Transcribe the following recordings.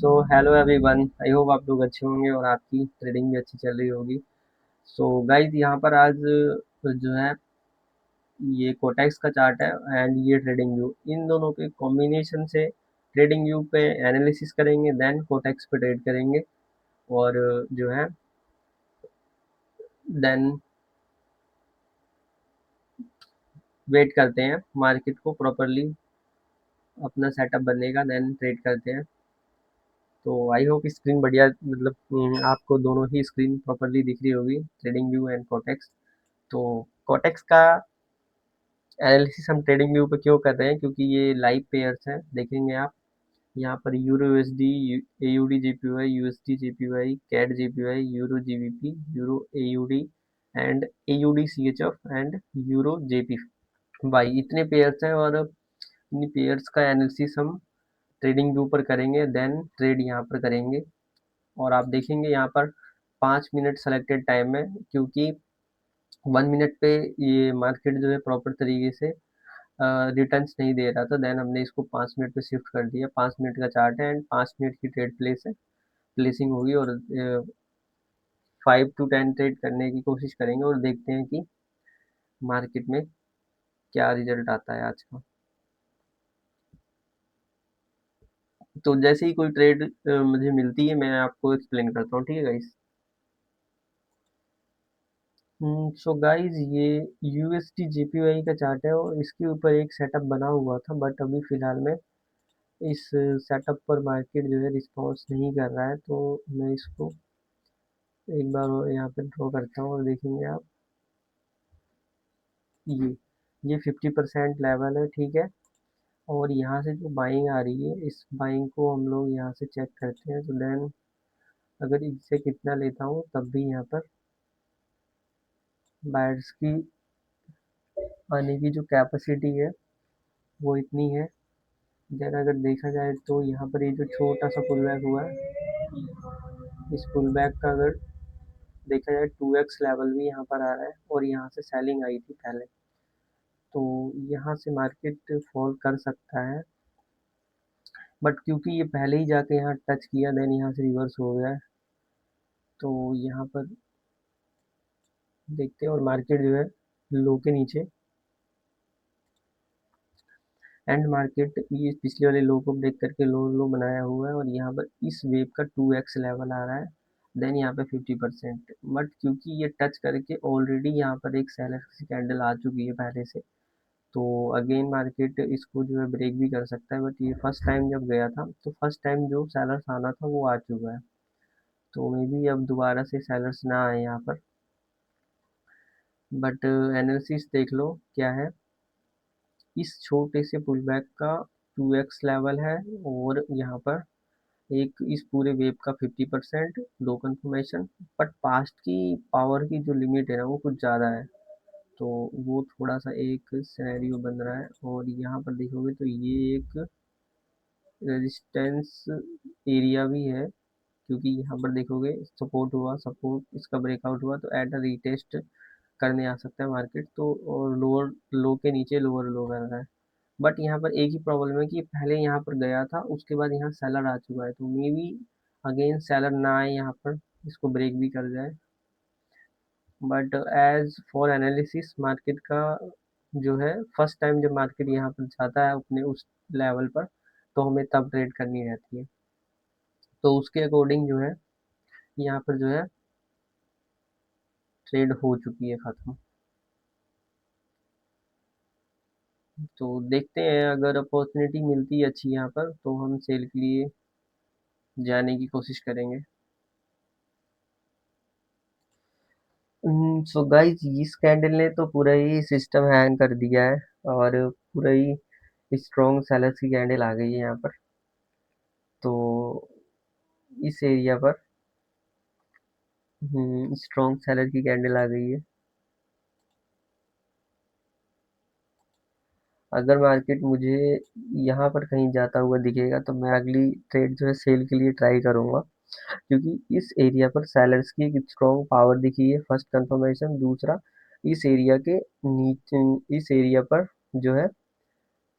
So hello everyone, I hope आप लोग अच्छे होंगे और आपकी ट्रेडिंग भी अच्छी चल रही होगी। सो गाइज यहाँ पर आज जो है ये कोटेक्स का चार्ट है एंड ये ट्रेडिंग व्यू, इन दोनों के कॉम्बिनेशन से ट्रेडिंग व्यू पे एनालिसिस करेंगे, देन कोटेक्स पे ट्रेड करेंगे और जो है देन वेट करते हैं मार्केट को प्रॉपरली अपना सेटअप बनेगा, देन ट्रेड करते हैं। तो आई होप स्क्रीन बढ़िया, मतलब आपको दोनों ही स्क्रीन प्रॉपरली दिख रही होगी, ट्रेडिंग व्यू एंड कोटेक्स। तो कोटेक्स का एनालिसिस हम ट्रेडिंग व्यू पे क्यों कर रहे हैं, क्योंकि ये लाइव पेयर्स हैं। देखेंगे आप यहाँ पर euro USD, AUD JPY, USD JPY, CAD JPY, euro GBP, euro AUD and AUD CHF and euro JP Y, इतने पेयर्स हैं और इन पेयर्स का एनालिसिस हम ट्रेडिंग व्यू पर करेंगे, देन ट्रेड यहाँ पर करेंगे। और आप देखेंगे यहाँ पर 5 मिनट सेलेक्टेड टाइम है, क्योंकि 1 मिनट पे ये मार्केट जो है प्रॉपर तरीके से रिटर्न्स नहीं दे रहा था। देन हमने इसको 5 मिनट पे शिफ्ट कर दिया। 5 मिनट का चार्ट है एंड 5 मिनट की ट्रेड प्लेसिंग होगी और 5 to 10 ट्रेड करने की कोशिश करेंगे और देखते हैं कि मार्केट में क्या रिजल्ट आता है आज का। तो जैसे ही कोई ट्रेड मुझे मिलती है, मैं आपको एक्सप्लेन करता हूँ, ठीक है गाइस। सो गाइस, ये यूएसडी जेपीवाई का चार्ट है और इसके ऊपर एक सेटअप बना हुआ था, बट अभी फिलहाल में इस सेटअप पर मार्केट जो है रिस्पॉन्स नहीं कर रहा है। तो मैं इसको एक बार और यहाँ पे ड्रॉ करता हूँ और देखेंगे आप, ये ये 50% लेवल है, ठीक है। और यहाँ से जो बाइंग आ रही है, इस बाइंग को हम लोग यहाँ से चेक करते हैं। तो देन अगर इससे कितना लेता हूँ तब भी यहाँ पर बायर्स की आने की जो कैपेसिटी है वो इतनी है। देन अगर देखा जाए तो यहाँ पर ये जो छोटा सा पुल बैक हुआ है, इस पुल बैक का अगर देखा जाए 2x लेवल भी यहाँ पर आ रहा है और यहाँ से सेलिंग आई थी पहले। तो यहाँ से मार्केट फॉल कर सकता है, बट क्योंकि ये पहले ही जाके यहाँ टच किया, देन यहाँ से रिवर्स हो गया है। तो यहाँ पर देखते हैं और मार्केट जो है लो के नीचे एंड मार्केट ये पिछले वाले लो को ब्रेक करके लो लो बनाया हुआ है और यहाँ पर इस वेव का 2x लेवल आ रहा है। देन यहाँ पे 50%, बट क्योंकि ये टच करके ऑलरेडी यहाँ पर एक सेलर की कैंडल आ चुकी है पहले से, तो अगेन मार्केट इसको जो है ब्रेक भी कर सकता है। बट ये फर्स्ट टाइम जब गया था, तो फर्स्ट टाइम जो सेलर्स आना था वो आ चुका है, तो मे बी अब दोबारा से सेलर्स ना आए यहाँ पर। बट एनालिसिस देख लो क्या है, इस छोटे से पुल बैक का 2x लेवल है और यहाँ पर एक इस पूरे वेव का 50% लो कंफर्मेशन। बट पास्ट की पावर की जो लिमिट है ना, वो कुछ ज़्यादा है, तो वो थोड़ा सा एक सिनेरियो बन रहा है। और यहाँ पर देखोगे तो ये एक रेजिस्टेंस एरिया भी है, क्योंकि यहाँ पर देखोगे सपोर्ट हुआ, सपोर्ट इसका ब्रेकआउट हुआ तो एट अ रीटेस्ट करने आ सकता है मार्केट। तो और लोअर लो के नीचे लोअर लो कर रहा है। बट यहाँ पर एक ही प्रॉब्लम है कि पहले यहाँ पर गया था, उसके बाद यहाँ सेलर आ चुका है, तो मे बी अगेन सेलर ना आए यहाँ पर, इसको ब्रेक भी कर जाए। But as for analysis market का जो है, फर्स्ट टाइम जब मार्केट यहाँ पर जाता है अपने उस लेवल पर, तो हमें तब ट्रेड करनी रहती है। तो उसके अकॉर्डिंग जो है यहाँ पर जो है ट्रेड हो चुकी है ख़त्म। तो देखते हैं, अगर अपॉर्चुनिटी मिलती है अच्छी यहाँ पर, तो हम सेल के लिए जाने की कोशिश करेंगे। सो गाइस, इस कैंडल ने तो पूरा ही सिस्टम हैंग कर दिया है और पूरा ही स्ट्रॉन्ग सेलर्स की कैंडल आ गई है यहाँ पर। तो इस एरिया पर स्ट्रॉन्ग सेलर की कैंडल आ गई है। अगर मार्केट मुझे यहाँ पर कहीं जाता हुआ दिखेगा, तो मैं अगली ट्रेड जो है सेल के लिए ट्राई करूँगा, क्योंकि इस एरिया पर सेलर्स की एक स्ट्रॉन्ग पावर दिखी है, फर्स्ट कंफर्मेशन। दूसरा, इस एरिया के नीचे, इस एरिया पर जो है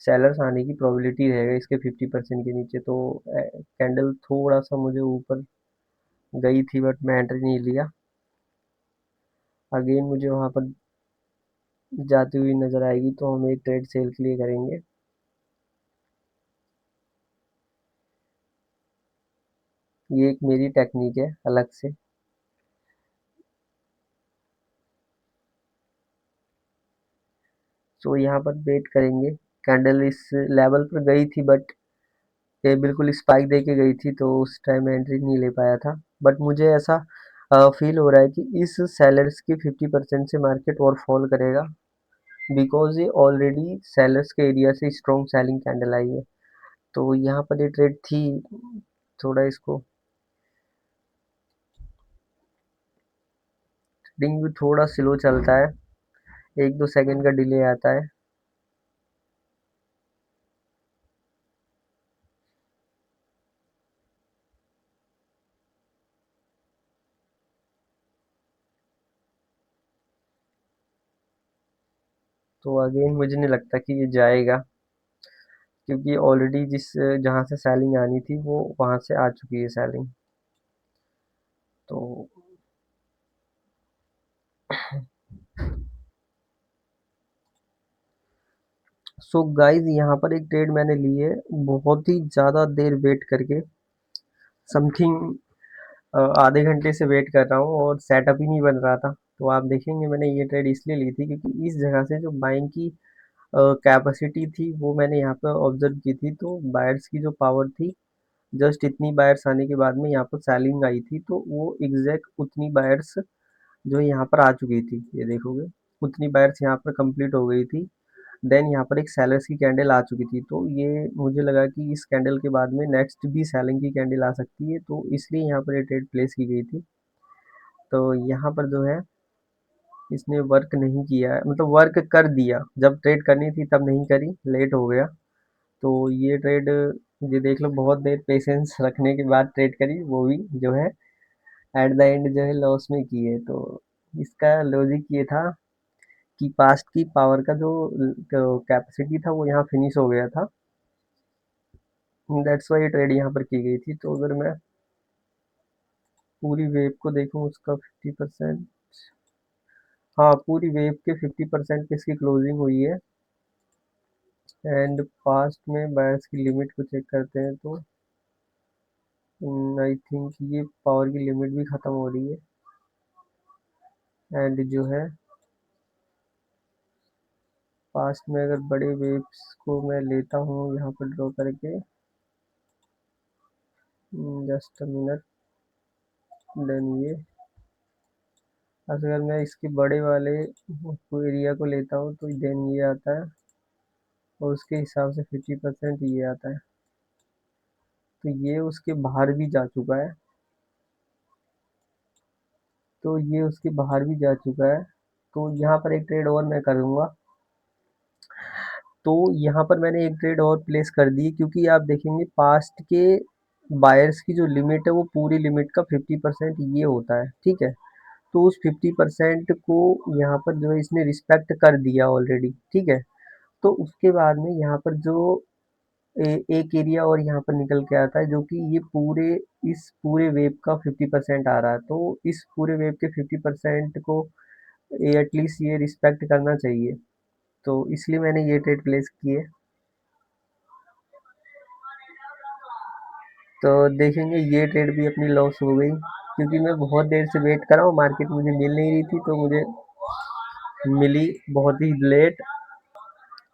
सेलर्स आने की प्रोबेबिलिटी रहेगा इसके 50% के नीचे। तो कैंडल थोड़ा सा मुझे ऊपर गई थी बट मैं एंट्री नहीं लिया। अगेन मुझे वहाँ पर जाती हुई नज़र आएगी तो हम एक ट्रेड सेल के लिए करेंगे। ये एक मेरी टेक्निक है अलग से। तो यहाँ पर वेट करेंगे। कैंडल इस लेवल पर गई थी बट ये बिल्कुल स्पाइक दे के गई थी, तो उस टाइम एंट्री नहीं ले पाया था। बट मुझे ऐसा फील हो रहा है कि इस सेलर्स की 50% से मार्केट और फॉल करेगा, बिकॉज ये ऑलरेडी सेलर्स के एरिया से स्ट्रॉन्ग सेलिंग कैंडल आई है। तो यहाँ पर ये ट्रेड थी, थोड़ा इसको ट्रेडिंग भी थोड़ा स्लो चलता है, 1-2 सेकंड का डिले आता है। तो अगेन मुझे नहीं लगता कि ये जाएगा, क्योंकि ऑलरेडी जिस जहाँ से सेलिंग आनी थी वो वहाँ से आ चुकी है सेलिंग। तो सो गाइस यहाँ पर एक ट्रेड मैंने ली है, बहुत ही ज़्यादा देर वेट करके, समथिंग आधे घंटे से वेट कर रहा हूँ और सेटअप ही नहीं बन रहा था। तो आप देखेंगे मैंने ये ट्रेड इसलिए ली थी क्योंकि इस जगह से जो बाइंग की कैपेसिटी थी वो मैंने यहाँ पर ऑब्जर्व की थी। तो बायर्स की जो पावर थी, जस्ट इतनी बायर्स आने के बाद में यहाँ पर सेलिंग आई थी, तो वो एग्जैक्ट उतनी बायर्स जो यहाँ पर आ चुकी थी, ये देखोगे उतनी बायर्स यहाँ पर कंप्लीट हो गई थी। देन यहाँ पर एक सेलर्स की कैंडल आ चुकी थी, तो ये मुझे लगा कि इस कैंडल के बाद में नेक्स्ट भी सेलिंग की कैंडल आ सकती है, तो इसलिए यहाँ पर ये ट्रेड प्लेस की गई थी। तो यहाँ पर जो है इसने वर्क नहीं किया है, मतलब वर्क कर दिया, जब ट्रेड करनी थी तब नहीं करी, लेट हो गया। तो ये ट्रेड, ये देख लो बहुत देर पेशेंस रखने के बाद ट्रेड करी, वो भी जो है एट द एंड जो है लॉस में की है। तो इसका लॉजिक ये था कि पास्ट की पावर का जो कैपेसिटी था वो यहाँ फिनिश हो गया था, दैट्स वाई ये ट्रेड यहाँ पर की गई थी। तो अगर मैं पूरी वेव को देखूँ उसका 50%, हाँ पूरी वेव के 50% की इसकी क्लोजिंग हुई है। एंड पास्ट में बायर्स की लिमिट को चेक करते हैं तो आई थिंक ये पावर की लिमिट भी ख़त्म हो रही है। एंड जो है पास्ट में अगर बड़े वेव्स को मैं लेता हूँ यहाँ पर ड्रॉ करके, जस्ट अ मिनट, देन ये अगर मैं इसके बड़े वाले एरिया को लेता हूँ तो देन ये आता है, और उसके हिसाब से 50% ये आता है। तो ये उसके बाहर भी जा चुका है, तो ये उसके बाहर भी जा चुका है। तो यहाँ पर एक ट्रेड और मैं करूँगा। तो यहाँ पर मैंने एक ट्रेड और प्लेस कर दी, क्योंकि आप देखेंगे पास्ट के बायर्स की जो लिमिट है वो पूरी लिमिट का 50% ये होता है, ठीक है। तो उस 50% को यहाँ पर जो है इसने रिस्पेक्ट कर दिया ऑलरेडी, ठीक है। तो उसके बाद में यहाँ पर जो एक एरिया और यहाँ पर निकल के आता है, जो कि ये पूरे इस पूरे वेव का 50% आ रहा है। तो इस पूरे वेव के 50% को एटलीस्ट ये रिस्पेक्ट करना चाहिए, तो इसलिए मैंने ये ट्रेड प्लेस की है। तो देखेंगे ये ट्रेड भी अपनी लॉस हो गई, क्योंकि मैं बहुत देर से वेट कर रहा हूँ, मार्केट मुझे मिल नहीं रही थी, तो मुझे मिली बहुत ही लेट।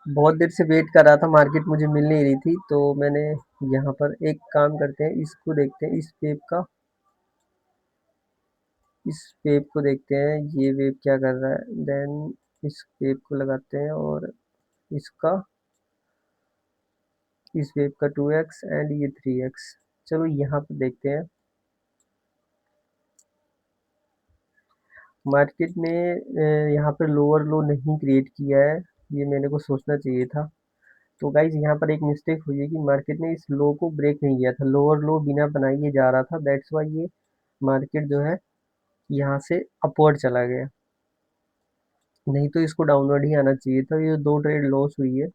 बहुत देर से वेट कर रहा था, मार्केट मुझे मिल नहीं रही थी, तो मैंने यहाँ पर एक काम करते हैं, इसको देखते हैं, इस वेव को देखते हैं ये वेव क्या कर रहा है। देन इस वेव को लगाते हैं और इसका, इस वेव का 2x एंड ये 3x। चलो यहाँ पर देखते हैं मार्केट ने यहाँ पर लोअर लो नहीं क्रिएट किया है, ये मेरे को सोचना चाहिए था। तो गाइज यहाँ पर एक मिस्टेक हुई है कि मार्केट ने इस लो को ब्रेक नहीं किया था, लोअर लो बिना बनाए ये जा रहा था, दैट्स वाई ये मार्केट जो है यहाँ से अपवर्ड चला गया, नहीं तो इसको डाउनवर्ड ही आना चाहिए था। ये दो ट्रेड लॉस हुई है,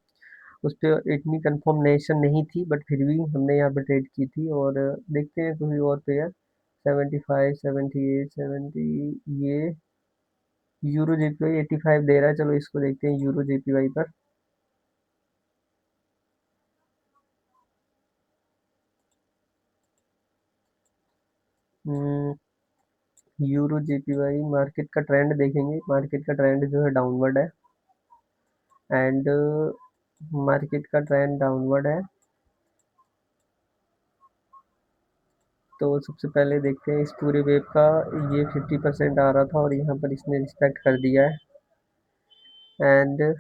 उस पर इतनी कंफर्मेशन नहीं थी, बट फिर भी हमने यहाँ पे ट्रेड की थी। और देखते हैं कोई और पेयर। 75, 78, 70, ये यूरो जेपीवाई 85 दे रहा है। चलो इसको देखते हैं यूरो जेपीवाई पर। यूरो जेपीवाई मार्केट का ट्रेंड देखेंगे। मार्केट का ट्रेंड जो है डाउनवर्ड है, एंड मार्केट का ट्रेंड डाउनवर्ड है। तो सबसे पहले देखते हैं इस पूरे वेव का। ये 50% आ रहा था और यहाँ पर इसने रिस्पेक्ट कर दिया है। एंड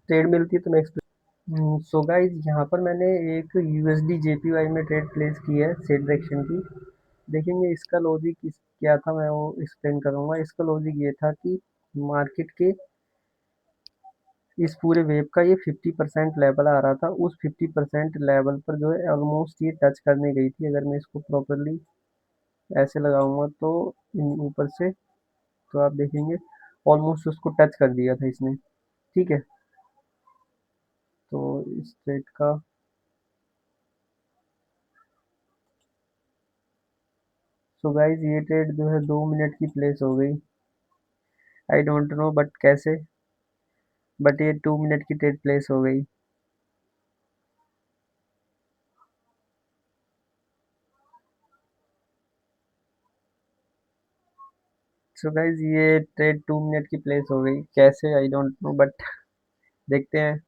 ट्रेड मिलती है तो नेक्स्ट। सो गाइस, यहाँ पर मैंने एक यूएसडी जेपीवाई में ट्रेड प्लेस की है सेट डायरेक्शन की। देखेंगे इसका लॉजिक क्या था, मैं वो एक्सप्लेन करूँगा। इसका लॉजिक ये था कि मार्केट के इस पूरे वेव का ये 50% लेवल आ रहा था। उस 50% लेवल पर जो है ऑलमोस्ट ये टच करने गई थी। अगर मैं इसको प्रॉपरली ऐसे लगाऊंगा तो ऊपर से, तो आप देखेंगे ऑलमोस्ट उसको टच कर दिया था इसने। ठीक है, तो इस ट्रेड का, सो गाइस ये ट्रेड जो है 2 मिनट की प्लेस हो गई। आई डोंट नो बट कैसे, बट ये 2 मिनट की ट्रेड प्लेस हो गई। सो गाइस ये ट्रेड 2 मिनट की प्लेस हो गई, कैसे आई डोंट नो बट देखते हैं।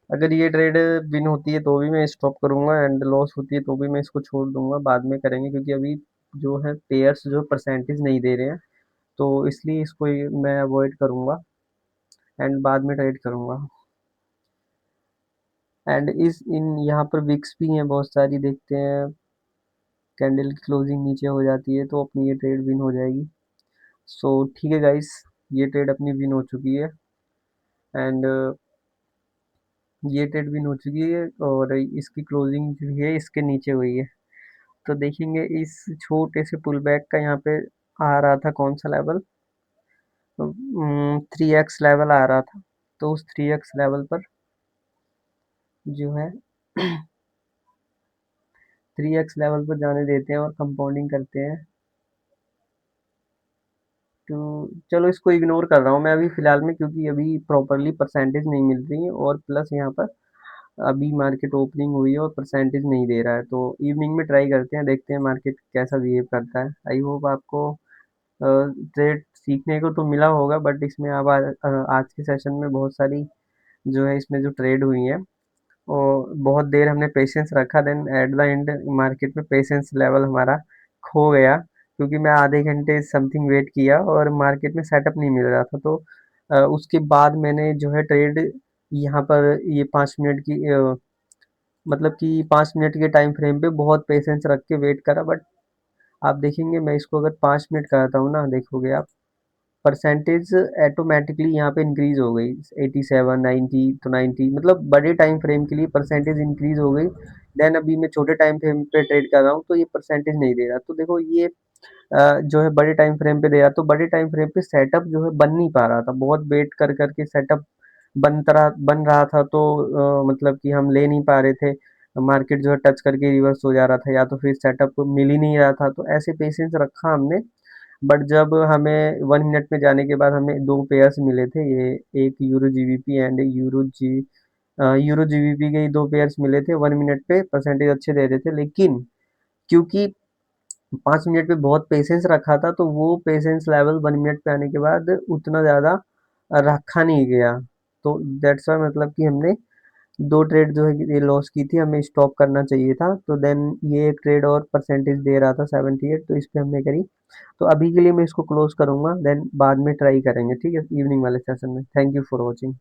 अगर ये ट्रेड विन होती है तो भी मैं स्टॉप करूंगा, एंड लॉस होती है तो भी मैं इसको छोड़ दूंगा। बाद में करेंगे, क्योंकि अभी जो है पेयर्स जो परसेंटेज नहीं दे रहे हैं, तो इसलिए इसको मैं अवॉइड करूंगा एंड बाद में ट्रेड करूंगा। एंड इस इन यहाँ पर विक्स भी हैं बहुत सारी, देखते हैं। कैंडल की क्लोजिंग नीचे हो जाती है तो अपनी ये ट्रेड विन हो जाएगी। सो ठीक है गाइस, ये ट्रेड अपनी विन हो चुकी है। एंड ये ट्रेड विन हो चुकी है और इसकी क्लोजिंग जो है इसके नीचे हुई है। तो देखेंगे इस छोटे से पुल बैक का यहाँ पे आ रहा था कौन सा लेवल, 3x लेवल आ रहा था। तो उस 3x लेवल पर जो है 3x लेवल पर जाने देते हैं और कंपाउंडिंग करते हैं। तो चलो इसको इग्नोर कर रहा हूँ मैं अभी फ़िलहाल में, क्योंकि अभी प्रॉपरली परसेंटेज नहीं मिल रही है, और प्लस यहाँ पर अभी मार्केट ओपनिंग हुई है और परसेंटेज नहीं दे रहा है। तो इवनिंग में ट्राई करते हैं, देखते हैं मार्केट कैसा बिहेव करता है। आई होप आपको ट्रेड सीखने को तो मिला होगा, बट इसमें अब आज के सेशन में बहुत सारी जो है इसमें जो ट्रेड हुई है, और बहुत देर हमने पेशेंस रखा, then at the end market में पेशेंस लेवल हमारा खो गया, क्योंकि मैं आधे घंटे समथिंग वेट किया और मार्केट में सेटअप नहीं मिल रहा था। तो उसके बाद मैंने जो है ट्रेड यहाँ पर ये 5 मिनट की मतलब कि 5 मिनट के टाइम फ्रेम पे बहुत पेशेंस रख के वेट करा। बट आप देखेंगे मैं इसको अगर 5 मिनट कराता हूँ ना, देखोगे आप परसेंटेज ऑटोमेटिकली यहाँ पे इंक्रीज हो गई। 87, 90, तो 90 मतलब बड़े टाइम फ्रेम के लिए परसेंटेज इंक्रीज हो गई। देन अभी मैं छोटे टाइम फ्रेम पे ट्रेड कर रहा हूँ तो ये परसेंटेज नहीं दे रहा। तो देखो ये जो है बड़े टाइम फ्रेम पे दे रहा, तो बड़े टाइम फ्रेम पे सेटअप जो है बन नहीं पा रहा था। बहुत वेट कर करके सेटअप बन रहा था, तो मतलब कि हम ले नहीं पा रहे थे। मार्केट जो है टच करके रिवर्स हो जा रहा था, या तो फिर सेटअप मिल ही नहीं रहा था। तो ऐसे पेशेंस रखा हमने। बट जब हमें 1 मिनट में जाने के बाद हमें दो पेयर्स मिले थे, ये एक euro GBP and euro GBP के ही दो पेयर्स मिले थे। 1 मिनट पे परसेंटेज अच्छे दे रहे थे, लेकिन क्योंकि 5 मिनट पे बहुत पेशेंस रखा था, तो वो पेशेंस लेवल 1 मिनट पे आने के बाद उतना ज़्यादा रखा नहीं गया। तो दैट्स वाई, मतलब कि हमने दो ट्रेड जो है ये लॉस की थी, हमें स्टॉप करना चाहिए था। तो देन ये एक ट्रेड और परसेंटेज दे रहा था 78, तो इस पे हमने करी। तो अभी के लिए मैं इसको क्लोज करूंगा, देन बाद में ट्राई करेंगे, ठीक है, इवनिंग वाले सेशन में। Thank you for watching.